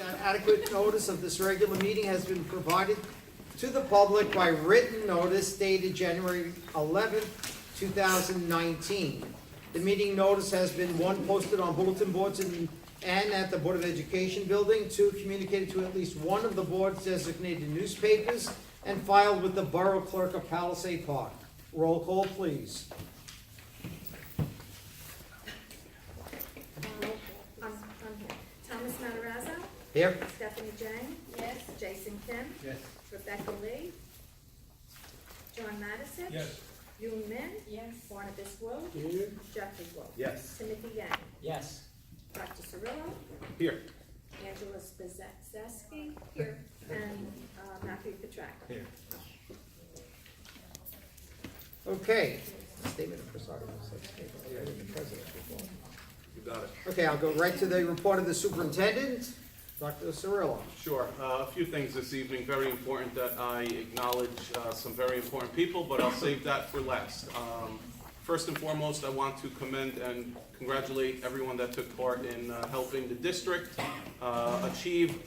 Adequate notice of this regular meeting has been provided to the public by written notice dated January 11th, 2019. The meeting notice has been, one, posted on bulletin boards and at the Board of Education building, two, communicated to at least one of the board's designated newspapers, and filed with the Borough Clerk of Palisade Park. Roll call, please. Thomas Matarazzo. Here. Stephanie Jane. Yes. Jason Kim. Yes. Rebecca Lee. John Madison. Yes. Yoon Min. Yes. Barnabas Wu. Here. Jeffrey Wu. Yes. Timothy Yang. Yes. Dr. Cirillo. Here. Angela Spizeski. Here. And Matthew Petracca. Here. Okay. Statement of presiding president report. You got it. Okay, I'll go right to the report of the superintendent, Dr. Cirillo. Sure. A few things this evening. Very important that I acknowledge some very important people, but I'll save that for last. First and foremost, I want to commend and congratulate everyone that took part in helping the district achieve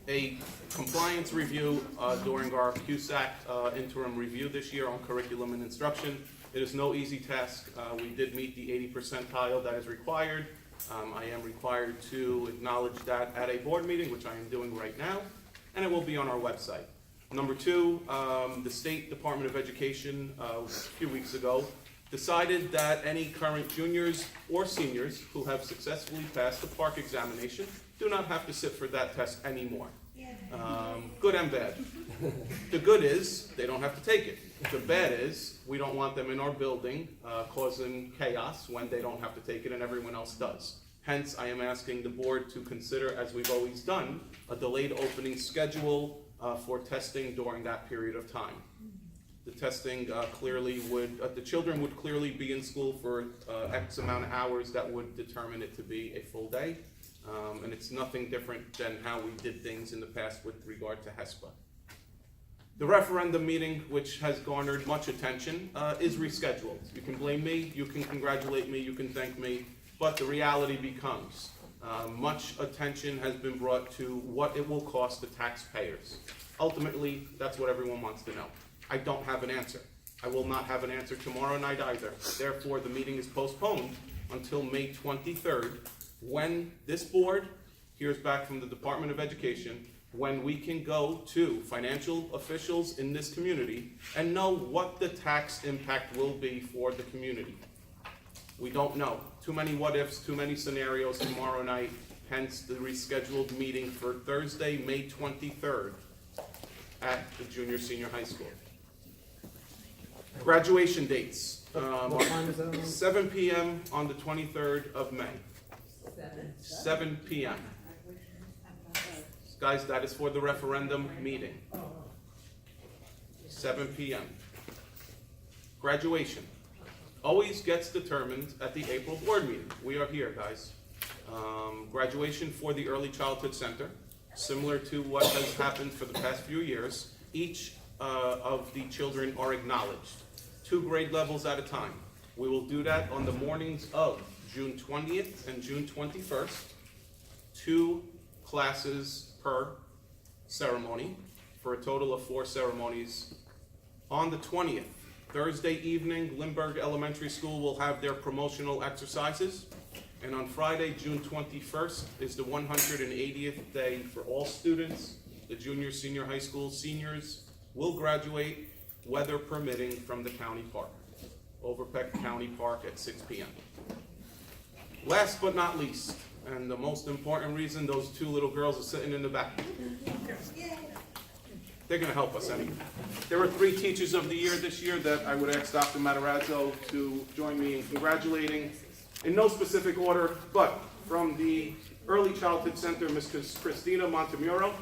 a compliance review during our CUSAC interim review this year on curriculum and instruction. It is no easy task. We did meet the 80 percentile that is required. I am required to acknowledge that at a board meeting, which I am doing right now, and it will be on our website. Number two, the State Department of Education a few weeks ago decided that any current juniors or seniors who have successfully passed the PARCC examination do not have to sit for that test anymore. Good and bad. The good is they don't have to take it. The bad is we don't want them in our building causing chaos when they don't have to take it and everyone else does. Hence, I am asking the board to consider, as we've always done, a delayed opening schedule for testing during that period of time. The testing clearly would, the children would clearly be in school for X amount of hours that would determine it to be a full day. And it's nothing different than how we did things in the past with regard to HESPA. The referendum meeting, which has garnered much attention, is rescheduled. You can blame me, you can congratulate me, you can thank me, but the reality becomes much attention has been brought to what it will cost the taxpayers. Ultimately, that's what everyone wants to know. I don't have an answer. I will not have an answer tomorrow night either. Therefore, the meeting is postponed until May 23rd, when this board hears back from the Department of Education, when we can go to financial officials in this community and know what the tax impact will be for the community. We don't know. Too many what ifs, too many scenarios tomorrow night, hence the rescheduled meeting for Thursday, May 23rd at the junior senior high school. Graduation dates. What time is that on? 7 p.m. on the 23rd of May. 7 p.m. Guys, that is for the referendum meeting. 7 p.m. Graduation always gets determined at the April board meeting. We are here, guys. Graduation for the Early Childhood Center, similar to what has happened for the past few years. Each of the children are acknowledged, 2 grade levels at a time. We will do that on the mornings of June 20th and June 21st, 2 classes per ceremony, for a total of 4 ceremonies. On the 20th, Thursday evening, Lindbergh Elementary School will have their promotional exercises. And on Friday, June 21st, is the 180th day for all students. The junior, senior high school seniors will graduate, weather permitting, from the county park, Overpeck County Park at 6 p.m. Last but not least, and the most important reason, those 2 little girls are sitting in the back. They're going to help us anyway. There were 3 Teachers of the Year this year that I would ask Dr. Matarazzo to join me in congratulating, in no specific order, but from the Early Childhood Center, Ms. Christina Montemuro.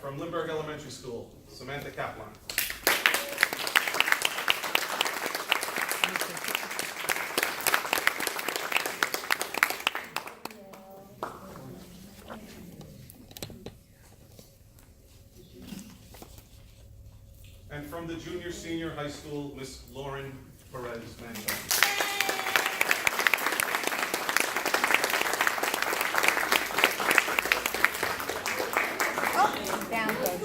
From Lindbergh Elementary School, Samantha Kaplan. from the junior senior high school, Miss Lauren Perez Manzo. Down, Coach.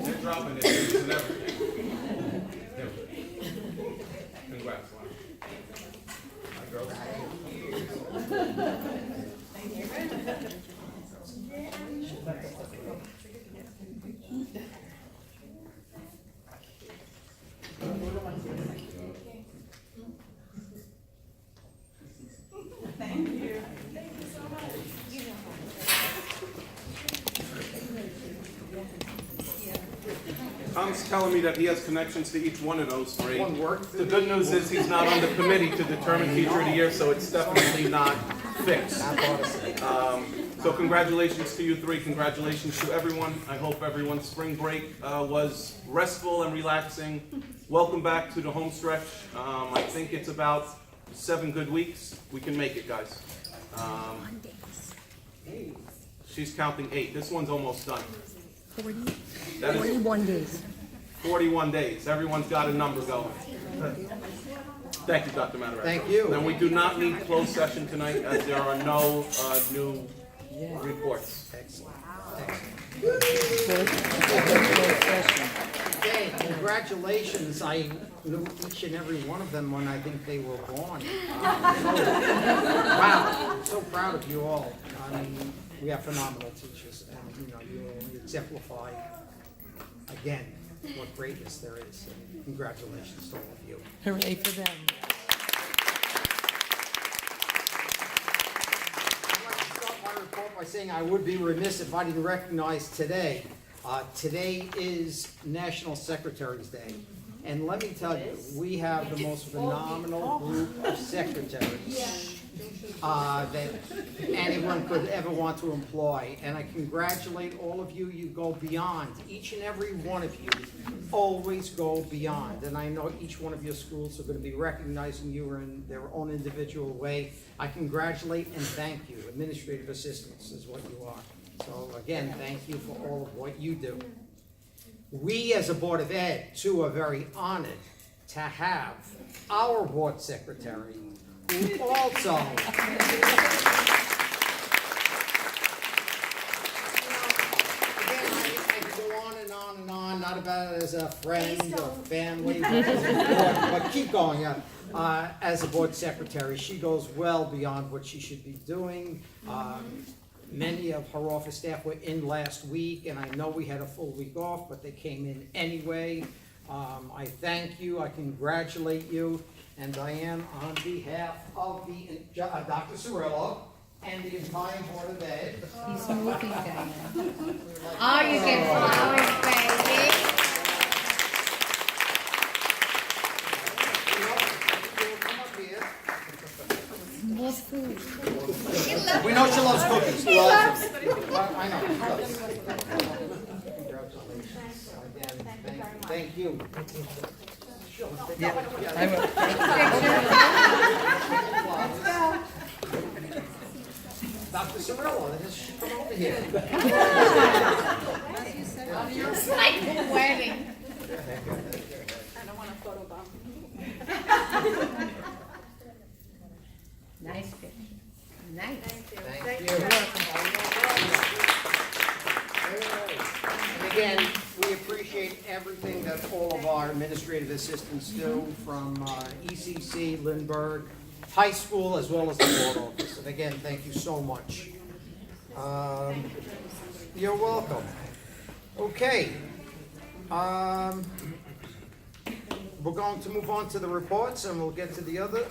You're dropping it, and everything. There we go. Congrats, Lauren. Hi, girls. Tom's telling me that he has connections to each one of those three. One worked. The good news is he's not on the committee to determine Teacher of the Year, so it's definitely not fixed. So congratulations to you three. Congratulations to everyone. I hope everyone's spring break was restful and relaxing. Welcome back to the home stretch. I think it's about 7 good weeks. We can make it, guys. She's counting 8. This one's almost done. 41 days. 41 days. Everyone's got a number going. Thank you, Dr. Matarazzo. Thank you. And we do not need closed session tonight as there are no new reports. Excellent. Okay, congratulations. I knew each and every one of them when I think they were born. Wow, I'm so proud of you all. I mean, we have phenomenal teachers, and you exemplify again what greatness there is. And congratulations to all of you. Hooray for them. I'd like to start my report by saying I would be remiss if I didn't recognize today. Today is National Secretary's Day. And let me tell you, we have the most phenomenal group of secretaries that anyone could ever want to employ. And I congratulate all of you. You go beyond. Each and every one of you always go beyond. And I know each one of your schools are going to be recognizing you in their own individual way. I congratulate and thank you. Administrative assistants is what you are. So again, thank you for all of what you do. We as a Board of Ed, too, are very honored to have our board secretary, who also, again, I could go on and on and on, not about it as a friend or family, but keep going. As a board secretary, she goes well beyond what she should be doing. Many of her office staff were in last week, and I know we had a full week off, but they came in anyway. I thank you, I congratulate you, and Diane, on behalf of the Dr. Cirillo and the entire Board of Ed. He's moving, Diane. Oh, you get flowers, baby. Come up here. More food. We know she loves cookies. She loves them. I know. Congratulations. Again, thank you. I will. Dr. Cirillo, then she come over here. It's like a wedding. I don't want a photo bomb. Nice picture. Nice. Thank you. Thank you. And again, we appreciate everything that all of our administrative assistants do, from ECC, Lindbergh, High School, as well as the board office. And again, thank you so much. You're welcome. Okay. We're going to move on to the reports, and we'll get to the other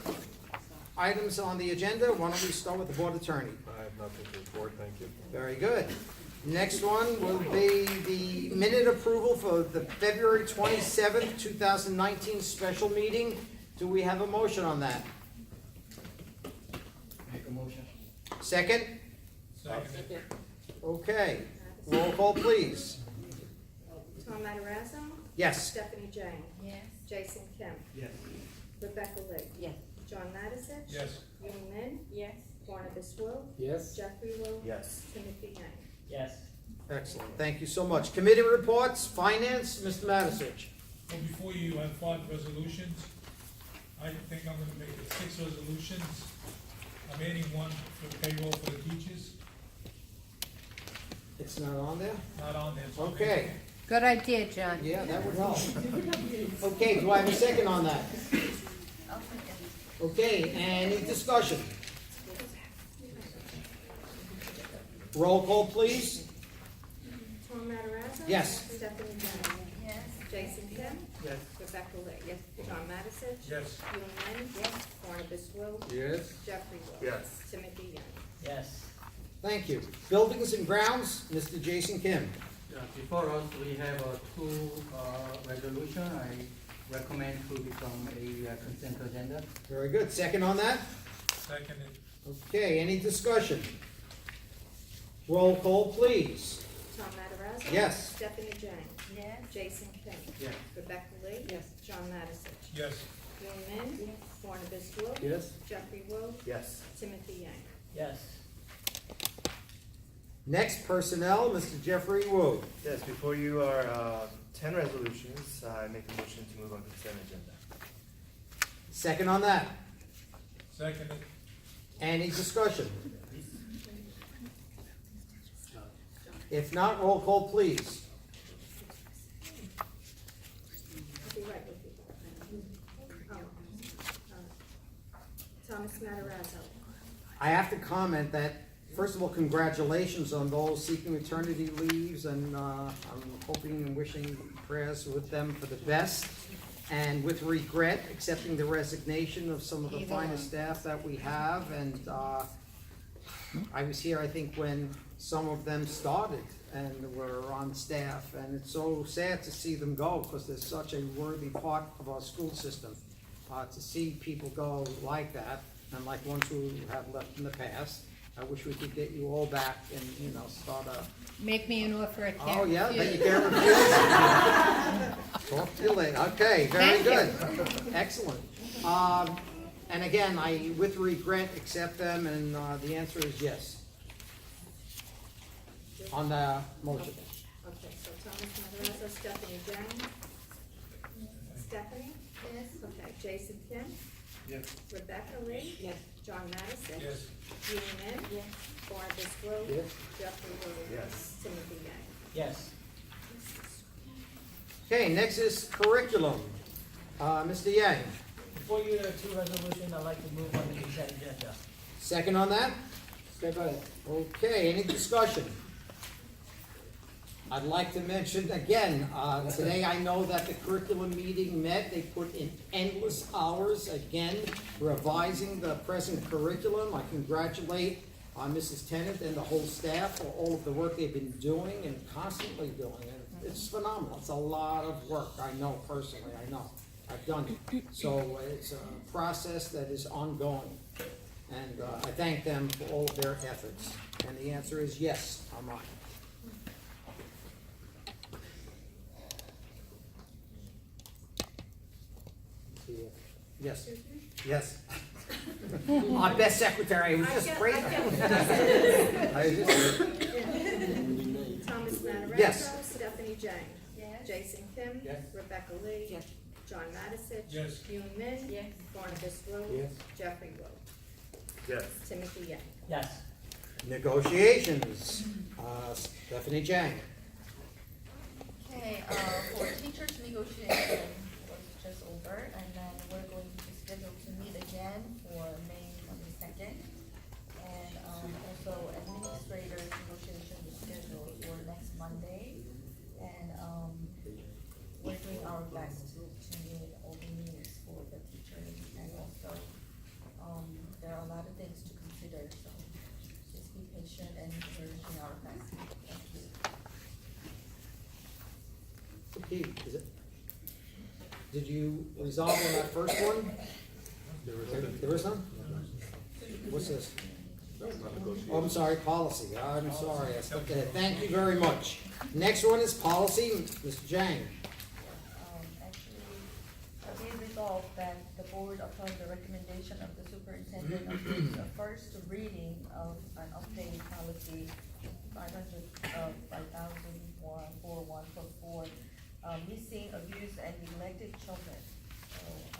items on the agenda. Why don't we start with the board attorney? I have nothing to report, thank you. Very good. Next one will be the minute approval for the February 27th, 2019 special meeting. Do we have a motion on that? Make a motion. Second? Second. Okay. Roll call, please. Tom Matarazzo? Yes. Stephanie Jane? Yes. Jason Kemp? Yes. Rebecca Lee? Yes. John Matisich? Yes. Ying Min? Yes. Barnabas Wu? Yes. Jeffrey Wu? Yes. Timothy Yang? Yes. Excellent. Thank you so much. Committee reports, finance, Mr. Matisich. Well, before you have 5 resolutions, I think I'm gonna make it 6 resolutions. I'm adding one for payroll for the teachers, It's not on there? not on there. so- Okay, Good idea, John. yeah, that would help. Okay, do I have a second on that? Okay, any discussion? Roll call, please. Tom Matarazzo? Yes. Stephanie Jennings? Yes. Jason Kim? Yes. Rebecca Lee? Yes. John Madisich? Yes. Gillian Lynn? Yes. Barnabas Will? Yes. Jeffrey Will? Yes. Timothy Young? Yes. Thank you. Buildings and grounds, Mr. Jason Kim. Before us, we have two resolution. I recommend to become a consent agenda. Very good. Second on that? Seconded. Okay, any discussion? Roll call, please. Tom Matarazzo? Yes. Stephanie Jennings? Yes. Jason Kim? Yes. Rebecca Lee? Yes. John Madisich? Yes. Gillian Lynn? Yes. Barnabas Will? Yes. Jeffrey Will? Yes. Timothy Young? Yes. Next, personnel, Mr. Jeffrey Wu. Yes, before you are 10 resolutions. I make a motion to move on consent agenda. Second on that? Seconded. Any discussion? If not, roll call, please. I'll be right with you. Thomas Matarazzo? I have to comment that, first of all, congratulations on those seeking maternity leaves, and I'm hoping and wishing prayers with them for the best. And with regret, accepting the resignation of some of the finest staff that we have, and I was here, I think, when some of them started and were on staff, and it's so sad to see them go, because they're such a worthy part of our school system. To see people go like that, and like ones who have left in the past, I wish we could get you all back and, you know, start a. Make me an offer I can't Oh, yeah, refuse. then you can't refuse. Talk to you later. Okay, very Thank good. Excellent. And again, I, with regret, accept them, and the answer is yes. On the motion. Okay, so Thomas Matarazzo, Stephanie Jennings? Stephanie? Yes. Okay, Jason Kim? Yes. Rebecca Lee? Yes. John Madisich? Yes. Gillian Lynn? Yes. Barnabas Will? Yes. Jeffrey Will? Yes. Timothy Young? Yes. Okay, next is curriculum. Mr. Yang, Before you have 2 resolutions, I'd like to move on the consent agenda. second on that? Okay, any discussion? I'd like to mention again, today I know that the curriculum meeting met, they put in endless hours, again, revising the present curriculum. I congratulate Mrs. Tennant and the whole staff for all of the work they've been doing and constantly doing. And it's phenomenal. It's a lot of work, I know personally, I know. I've done it. So it's a process that is ongoing. And I thank them for all of their efforts. And the answer is yes on mine. Yes, yes. Our best secretary, it was just great. I just- Thomas Matarazzo? Yes. Stephanie Jennings? Yes. Jason Kim? Yes. Rebecca Lee? Yes. John Madisich? Yes. Gillian Lynn? Yes. Barnabas Will? Yes. Jeffrey Will? Yes. Timothy Young? Yes. Negotiations, Stephanie Jang. Okay, for teachers negotiation was just over, and then we're going to schedule to meet again for May 22nd. And also administrators negotiation is scheduled for next Monday. And we're doing our best to meet all the needs for the teachers. And also, there are a lot of things to consider, so just be patient and we're doing our best. Thank you. Okay, is it? Did you resolve on that first one? There is none? What's this? Oh, I'm sorry, policy. I'm sorry, I skipped ahead. Thank you very much. Next one is policy, Mr. Jang. Actually, be resolved that the board upon the recommendation of the superintendent approves a first reading of an updated policy 5,041.4 missing, abused, and neglected children. So,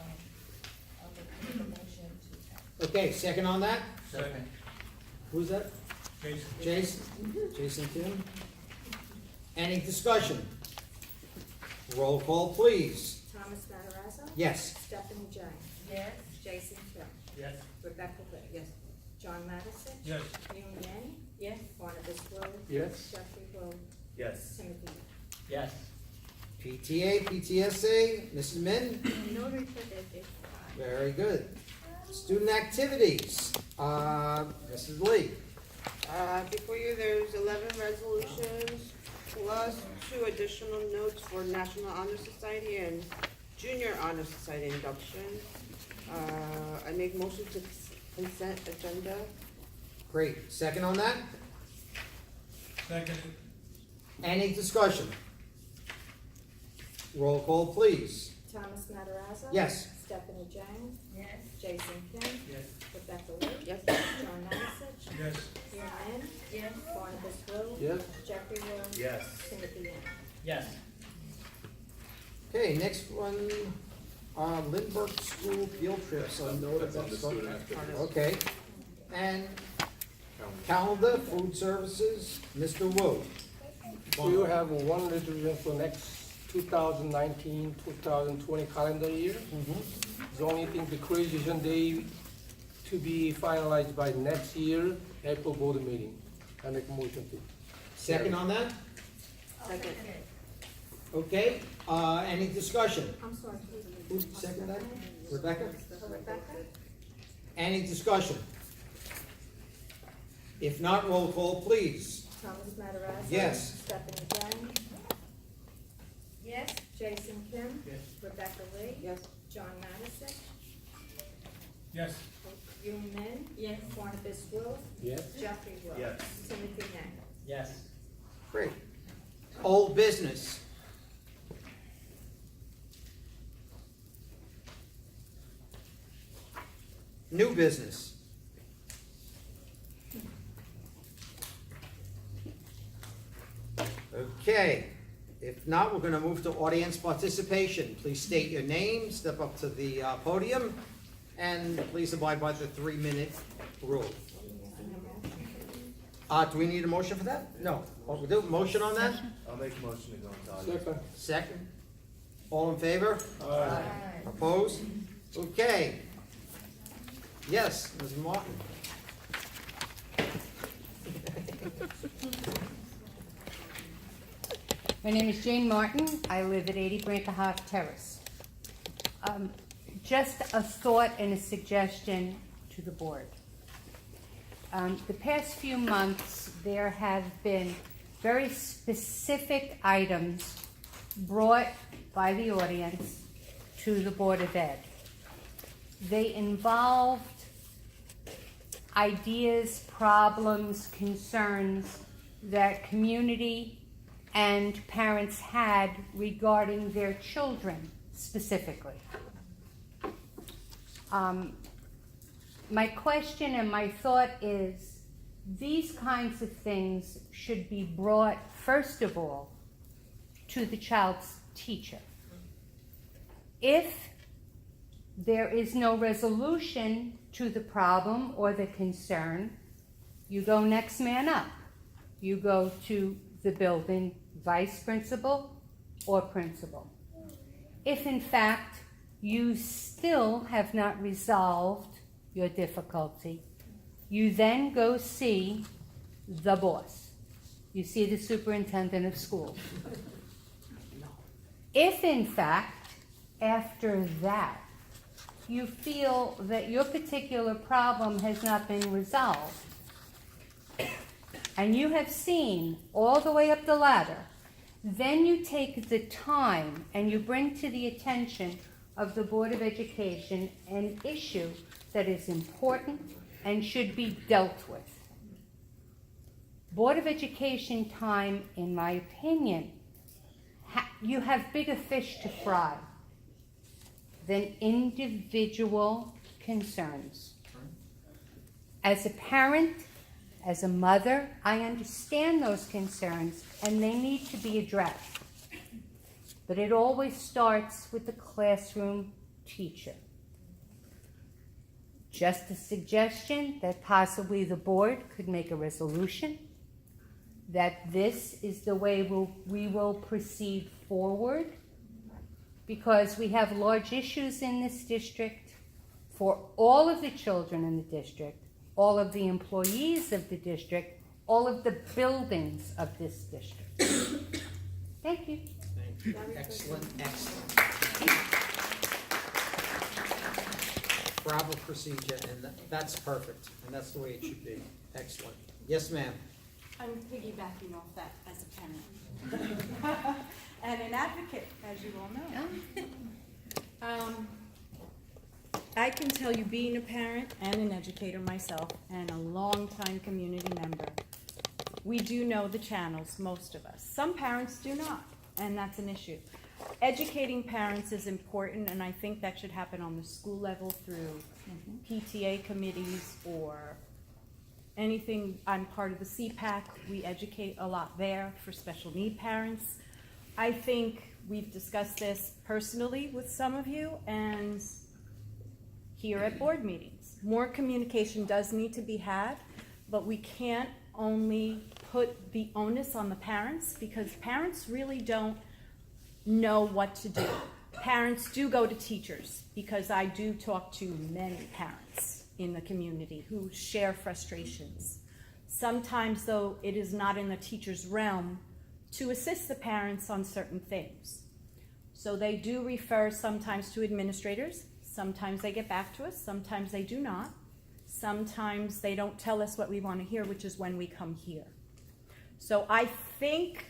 I'll make a motion to pass. Okay, second on that? Second. Who's that? Jason. Jason? Jason Kim? Any discussion? Roll call, please. Thomas Matarazzo. Yes. Stephanie Jane. Yes. Jason Kim. Yes. Rebecca Lee. Yes. John Madison. Yes. Mary Manning. Yes. Barnabas Rose. Yes. Jeffrey Rose. Yes. Timothy Young. Yes. PTA, PTSA, Mrs. Min? No report at this time. Very good. Student activities, Mrs. Lee. Before you, there's 11 resolutions plus 2 additional notes for National Honor Society and Junior Honor Society induction. I make motion to consent agenda. Great. Second on that? Second. Any discussion? Roll call, please. Thomas Matarazzo. Yes. Stephanie Jane. Yes. Jason Kim. Yes. Rebecca Lee. Yes. John Madison. Yes. Mary Manning. Yes. Barnabas Rose. Yes. Jeffrey Rose. Yes. Timothy Young. Yes. Okay, next one, Lindbergh School field trips. I know that That's on the that's student activities. okay. And calendar, food services, Mr. Wu. We have one resolution for next 2019, 2020 calendar year. The only thing, the creation day to be finalized by next year, April board meeting. I make a motion to. Second on that? Second. Okay, any discussion? I'm sorry. Who seconded that? Rebecca? Rebecca. Any discussion? If not, roll call, please. Thomas Matarazzo. Yes. Stephanie Jane. Yes. Jason Kim. Yes. Rebecca Lee. Yes. John Madison. Yes. Yoon Min. Yes. Barnabas Rose. Yes. Jeffrey Rose. Yes. Timothy Young. Yes. Great. Old business. New business. Okay, if not, we're gonna move to audience participation. Please state your name, step up to the podium, and please abide by the 3-minute rule. Do we need a motion for that? No. What we do, motion on that? I'll make a motion to go into audience. Second. Second. All in favor? Aye. Opposed? Okay. Yes, Ms. Martin. My name is Jane Martin. I live at 80 Brancahoff Terrace. Just a thought and a suggestion to the board. The past few months, there have been very specific items brought by the audience to the Board of Ed. They involved ideas, problems, concerns that community and parents had regarding their children specifically. My question and my thought is, these kinds of things should be brought, first of all, to the child's teacher. If there is no resolution to the problem or the concern, you go next man up. You go to the building vice principal or principal. If in fact you still have not resolved your difficulty, you then go see the boss. You see the superintendent of schools. If in fact, after that, you feel that your particular problem has not been resolved, and you have seen all the way up the ladder, then you take the time and you bring to the attention of the Board of Education an issue that is important and should be dealt with. Board of Education time, in my opinion, you have bigger fish to fry than individual concerns. As a parent, as a mother, I understand those concerns and they need to be addressed. but it always starts with the classroom teacher. Just a suggestion that possibly the board could make a resolution that this is the way we will proceed forward, because we have large issues in this district for all of the children in the district, all of the employees of the district, all of the buildings of this district. Thank you. Thank you. Excellent, excellent. Bravo procedure, and that's perfect, and that's the way it should be. Excellent. Yes, ma'am. I'm piggybacking off that as a parent. And an advocate, as you all know. I can tell you, being a parent and an educator myself, and a longtime community member, we do know the channels, most of us. Some parents do not, and that's an issue. Educating parents is important, and I think that should happen on the school level through PTA committees or anything. I'm part of the CPAC. We educate a lot there for special need parents. I think we've discussed this personally with some of you and here at board meetings. More communication does need to be had, but we can't only put the onus on the parents, because parents really don't know what to do. Parents do go to teachers, because I do talk to many parents in the community who share frustrations. Sometimes, though, it is not in the teacher's realm to assist the parents on certain things. So they do refer sometimes to administrators. Sometimes they get back to us. Sometimes they do not. Sometimes they don't tell us what we want to hear, which is when we come here. So I think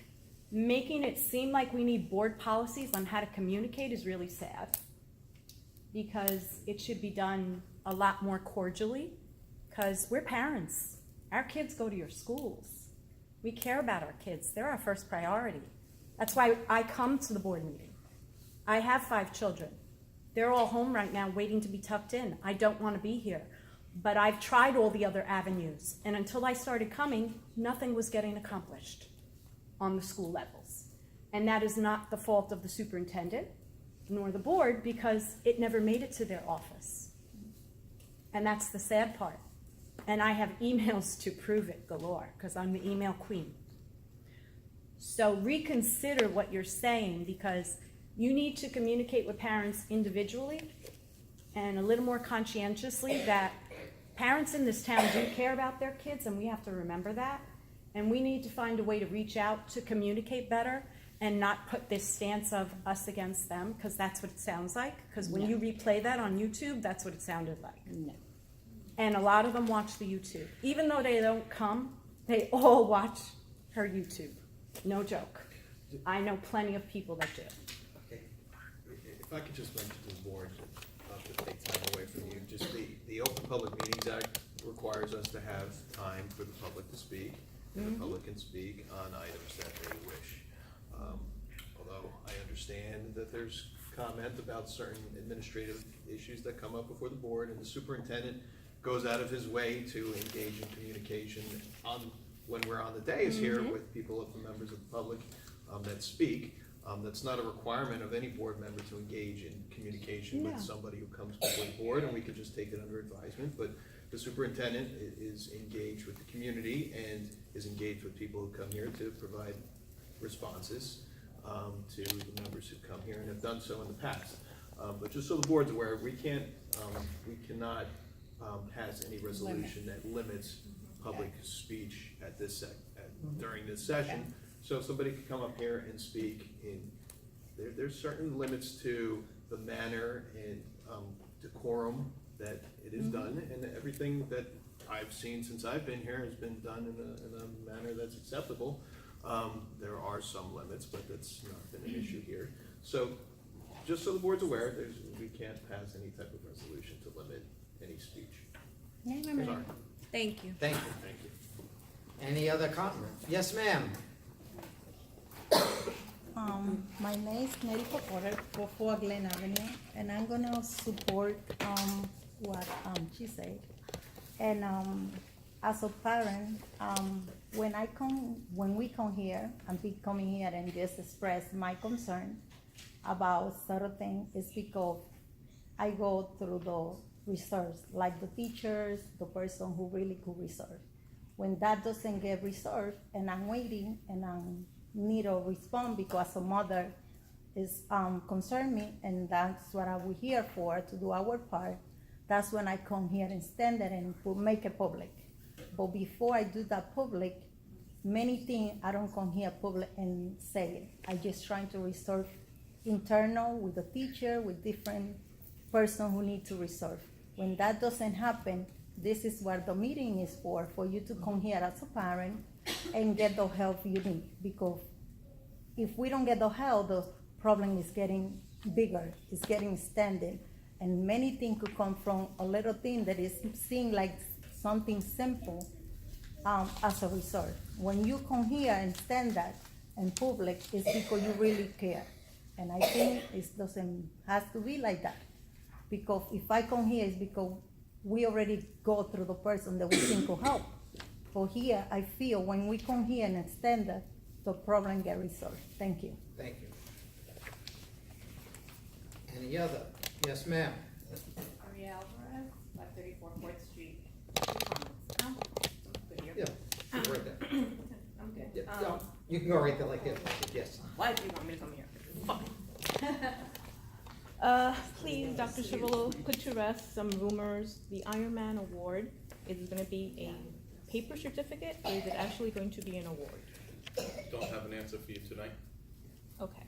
making it seem like we need board policies on how to communicate is really sad, because it should be done a lot more cordially, because we're parents. Our kids go to your schools. We care about our kids. They're our first priority. That's why I come to the board meeting. I have 5 children. They're all home right now waiting to be tucked in. I don't want to be here. But I've tried all the other avenues, and until I started coming, nothing was getting accomplished on the school levels. And that is not the fault of the superintendent nor the board, because it never made it to their office. And that's the sad part. And I have emails to prove it galore, because I'm the email queen. So reconsider what you're saying, because you need to communicate with parents individually and a little more conscientiously that parents in this town do care about their kids, and we have to remember that. And we need to find a way to reach out to communicate better and not put this stance of us against them, because that's what it sounds like. Because when you replay that on YouTube, that's what it sounded like. No. And a lot of them watch the YouTube. Even though they don't come, they all watch her YouTube. No joke. I know plenty of people that do. Okay. If I could just mention to the board, not to take time away from you, just the Open Public Meetings Act requires us to have time for the public to speak, and the public can speak on items that they wish. Although I understand that there's comment about certain administrative issues that come up before the board, and the superintendent goes out of his way to engage in communication when we're on the dais here with people, the members of the public that speak. That's not a requirement of any board member to engage in communication with somebody who comes before the board, and we could just take it under advisement. But the superintendent is engaged with the community and is engaged with people who come here to provide responses to the members who come here and have done so in the past. But just so the board's aware, we cannot pass any resolution that limits public speech at this during this session. So somebody could come up here and speak there's certain limits to the manner and decorum that it is done, and everything that I've seen since I've been here has been done in a manner that's acceptable. There are some limits, but that's not been an issue here. So just so the board's aware, we can't pass any type of resolution to limit any speech. Sorry. Thank you. Thank you. Thank you. Any other comment? Yes, ma'am. My name is Mary Popoter, 44 Glen Avenue, and I'm gonna support what she said. And as a parent, when we come here and be coming here and just express my concern, about certain things is because I go through the research, like the teachers, the person who really could research. When that doesn't get researched and I'm waiting and I need a response because a mother is concerned me, and that's what I will here for, to do our part, that's when I come here and stand there and make it public. But before I do that public, many things I don't come here public and say it. I just trying to resolve internal with the teacher, with different person who need to resolve. When that doesn't happen, this is what the meeting is for you to come here as a parent and get the help you need. Because if we don't get the help, the problem is getting bigger, it's getting extended. And many things could come from a little thing that is seen like something simple as a result. When you come here and stand that in public, it's because you really care. And I think it doesn't have to be like that. Because if I come here, it's because we already go through the person that we think will help. For here, I feel when we come here and stand that, the problem get resolved. Thank you. Thank you. Any other? Yes, ma'am. Maria Alvarez, 534 4th Street. I'm good here. Yeah, right there. I'm good. Yeah, yeah, you can go right there like this. Yes. Why do you want me to come here? Fuck. Please, Dr. Chivolo, put to rest some rumors. The Ironman Award, is it going to be a paper certificate or is it actually going to be an award? Don't have an answer for you tonight. Okay.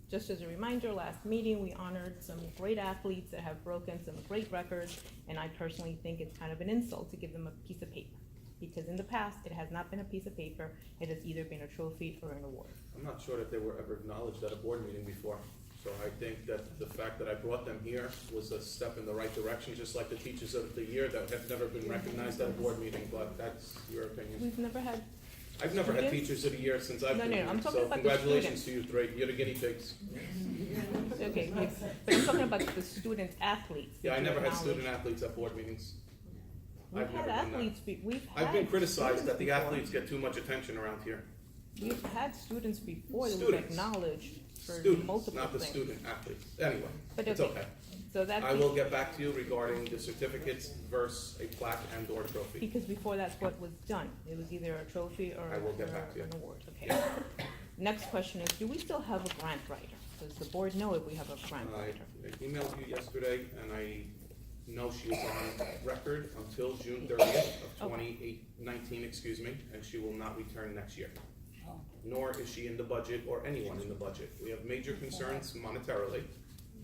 Just as a reminder, last meeting, we honored some great athletes that have broken some great records, and I personally think it's kind of an insult to give them a piece of paper. Because in the past, it has not been a piece of paper, it has either been a trophy or an award. I'm not sure that they were ever acknowledged at a board meeting before. So I think that the fact that I brought them here was a step in the right direction, just like the Teachers of the Year that have never been recognized at a board meeting, but that's your opinion. We've never had I've never had students? Teachers of the Year since I've No, been no, here. no, I'm talking So about the congratulations to you three, you're the guinea pigs. Okay, yes, but I'm talking about the student athletes. Yeah, I that you never had acknowledge. student athletes at board meetings. We've I've had never done that. athletes, I've been criticized that the athletes get too much attention around here. We've had students before that we've Students. acknowledged for Students, multiple not the things. student athletes. Anyway, But it's okay. okay. So that's I will get back to you regarding the certificates versus a plaque and or trophy. because before that's what was done. It was either a trophy or I will get back to you. an award, okay? Next question is, do we still have a grant writer? Does the board know if we have a grant I writer? emailed you yesterday, and I know she is on record until June 30th of 2019, excuse me, and she will not return next year. Nor is she in the budget or anyone in the budget. We have major concerns monetarily,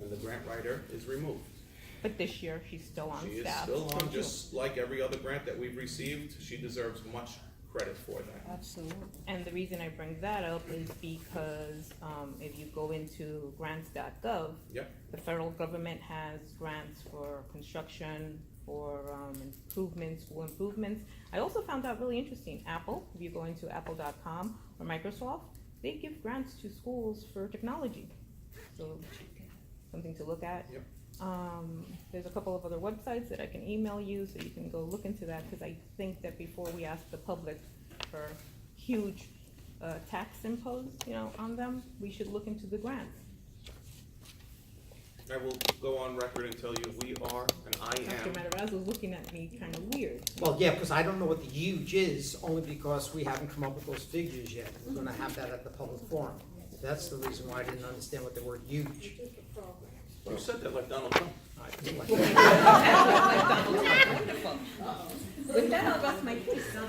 and the grant writer is removed. But this year, she's still on She is staff. still through on, just like every other grant that we've received. She deserves much credit for that. Absolutely. And the reason I bring that up is because if you go into grants.gov, Yep. the federal government has grants for construction, for improvements, school improvements. I also found out really interesting, Apple, if you go into apple.com or Microsoft, they give grants to schools for technology. So something to look at. Yep. There's a couple of other websites that I can email you so you can go look into that, because I think that before we ask the public for huge tax imposed, on them, we should look into the grants. I will go on record and tell you, we are, and I Dr. am, Matarazzo's looking at me kind of weird. Well, yeah, because I don't know what the huge is, only because we haven't come up with those figures yet. We're gonna have that at the public forum. That's the reason why I didn't understand what the word huge. you said that like Donald Trump. Wonderful. With that, I'll rest my case. You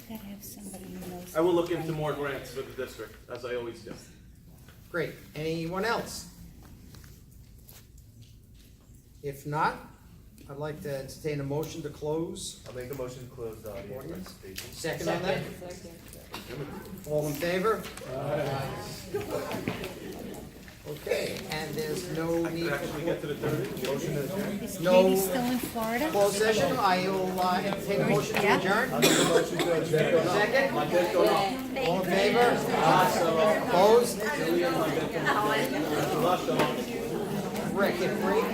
gotta have somebody who knows. I will look into more grants for the district, as I always do. Great. Anyone else? If not, I'd like to entertain a motion to close. I'll make a motion to close the audience participation. Second on that? All in favor? Okay, and there's no I need could actually get to for the third. Motion to adjourn. Is No. Katie still in Florida? closed session. I will entertain a motion to Yeah. adjourn. I'll make a motion to adjourn. Second? All in favor? Opposed? Record break.